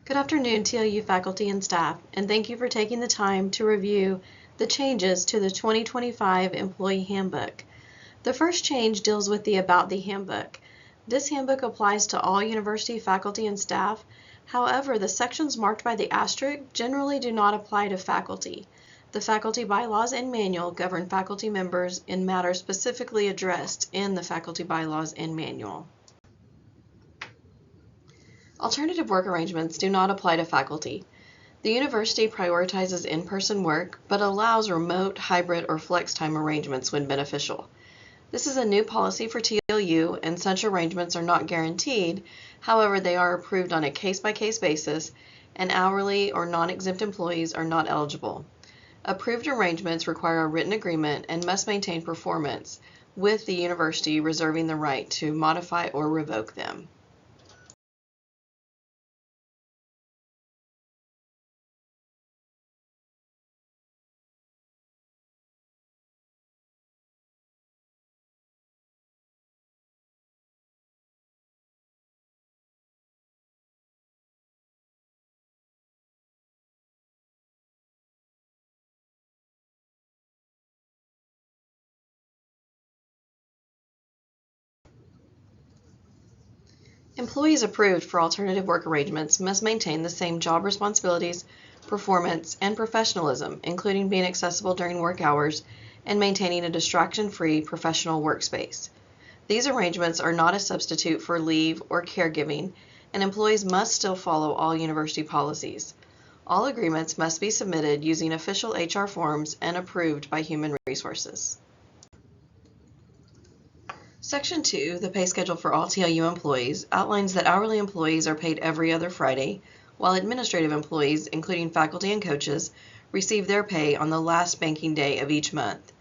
Good afternoon, TLU faculty and staff, and thank you for taking the time to review the changes to the 2025 Employee Handbook. The first change deals with the About the Handbook. This handbook applies to all university faculty and staff. However, the sections marked by the asterisk generally do not apply to faculty. The faculty bylaws and manual govern faculty members in matters specifically addressed in the faculty bylaws and manual. Alternative work arrangements do not apply to faculty. The university prioritizes in-person work, but allows remote, hybrid, or flex time arrangements when beneficial. This is a new policy for TLU, and such arrangements are not guaranteed. However, they are approved on a case-by-case basis, and hourly or non-exempt employees are not eligible. Approved arrangements require a written agreement and must maintain performance, with the university reserving the right to modify or revoke them. Employees approved for alternative work arrangements must maintain the same job responsibilities, performance, and professionalism, including being accessible during work hours and maintaining a distraction-free professional workspace. These arrangements are not a substitute for leave or caregiving, and employees must still follow all university policies. All agreements must be submitted using official HR forms and approved by Human Resources. Section 2, the pay schedule for all TLU employees, outlines that hourly employees are paid every other Friday, while administrative employees, including faculty and coaches, receive their pay on the last banking day of each month.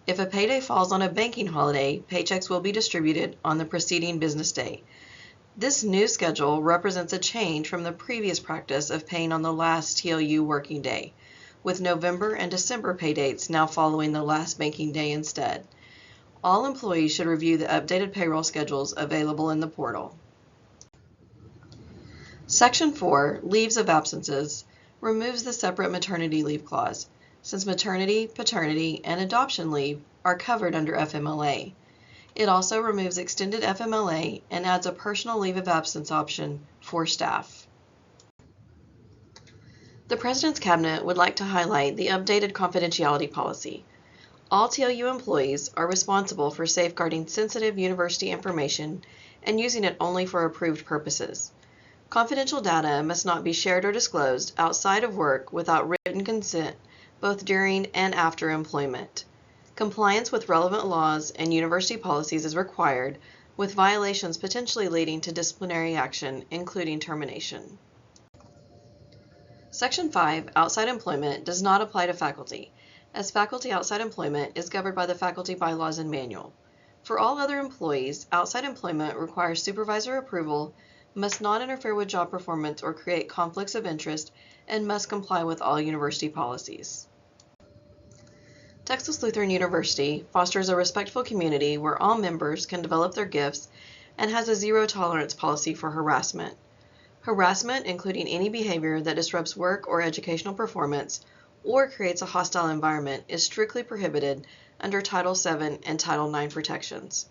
If a payday falls on a banking holiday, paychecks will be distributed on the preceding business day. This new schedule represents a change from the previous practice of paying on the last TLU working day, with November and December pay dates now following the last banking day instead. All employees should review the updated payroll schedules available in the portal. Section 4, Leaves of Absences, removes the separate maternity leave clause, since maternity, paternity, and adoption leave are covered under FMLA. It also removes extended FMLA and adds a personal leave of absence option for staff. The President's Cabinet would like to highlight the updated confidentiality policy. All TLU employees are responsible for safeguarding sensitive university information and using it only for approved purposes. Confidential data must not be shared or disclosed outside of work without written consent, both during and after employment. Compliance with relevant laws and university policies is required, with violations potentially leading to disciplinary action, including termination. Section 5, Outside Employment, does not apply to faculty, as faculty outside employment is governed by the faculty bylaws and manual. For all other employees, outside employment requires supervisor approval, must not interfere with job performance or create conflicts of interest, and must comply with all university policies. Texas Lutheran University fosters a respectful community where all members can develop their gifts and has a zero-tolerance policy for harassment. Harassment, including any behavior that disrupts work or educational performance or creates a hostile environment, is strictly prohibited under Title VII and Title IX protections.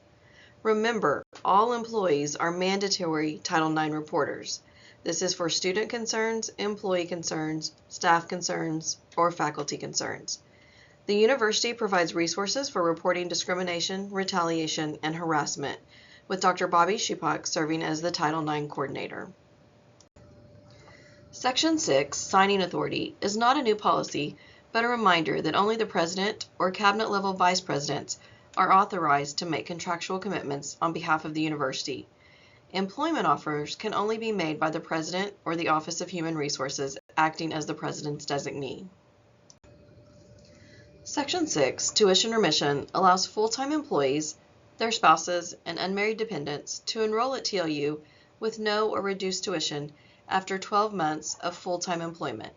Remember, all employees are mandatory Title IX reporters. This is for student concerns, employee concerns, staff concerns, or faculty concerns. The university provides resources for reporting discrimination, retaliation, and harassment, with Dr. Bobby Shupak serving as the Title IX coordinator. Section 6, Signing Authority, is not a new policy, but a reminder that only the President or Cabinet-level Vice Presidents are authorized to make contractual commitments on behalf of the university. Employment offers can only be made by the President or the Office of Human Resources, acting as the President's designee. Section 6, Tuition Remission, allows full-time employees, their spouses, and unmarried dependents to enroll at TLU with no or reduced tuition after 12 months of full-time employment.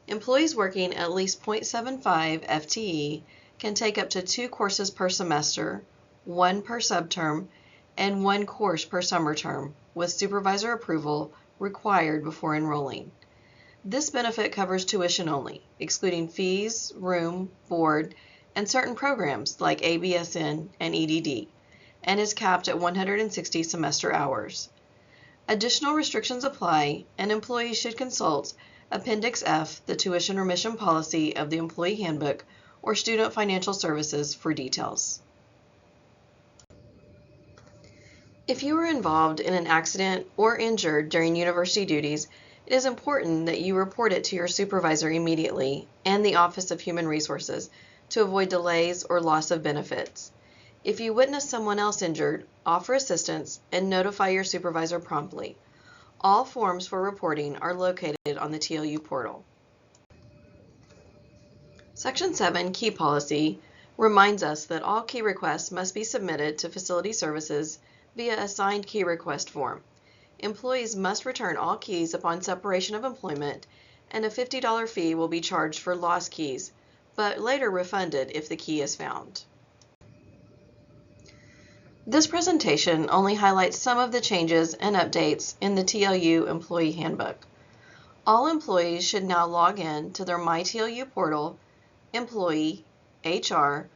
Employees working at least 0.75 FTE can take up to 2 courses per semester, 1 per subterm, and 1 course per summer term, with supervisor approval required before enrolling. This benefit covers tuition only, excluding fees, room, board, and certain programs like ABSN and EDD, and is capped at 160 semester hours. Additional restrictions apply, and employees should consult Appendix F, the tuition remission policy of the Employee Handbook, or Student Financial Services for details. If you were involved in an accident or injured during university duties, it is important that you report it to your supervisor immediately and the Office of Human Resources to avoid delays or loss of benefits. If you witness someone else injured, offer assistance and notify your supervisor promptly. All forms for reporting are located on the TLU portal. Section 7, Key Policy, reminds us that all key requests must be submitted to Facility Services via a signed key request form. Employees must return all keys upon separation of employment, and a $50 fee will be charged for lost keys, but later refunded if the key is found. This presentation only highlights some of the changes and updates in the TLU Employee Handbook. All employees should now log in to their MyTLU portal, Employee, HR,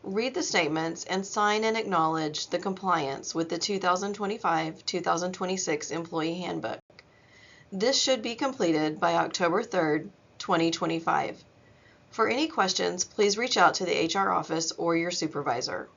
read the statements, and sign and acknowledge the compliance with the 2025-2026 Employee Handbook. This should be completed by October 3rd, 2025. For any questions, please reach out to the HR office or your supervisor.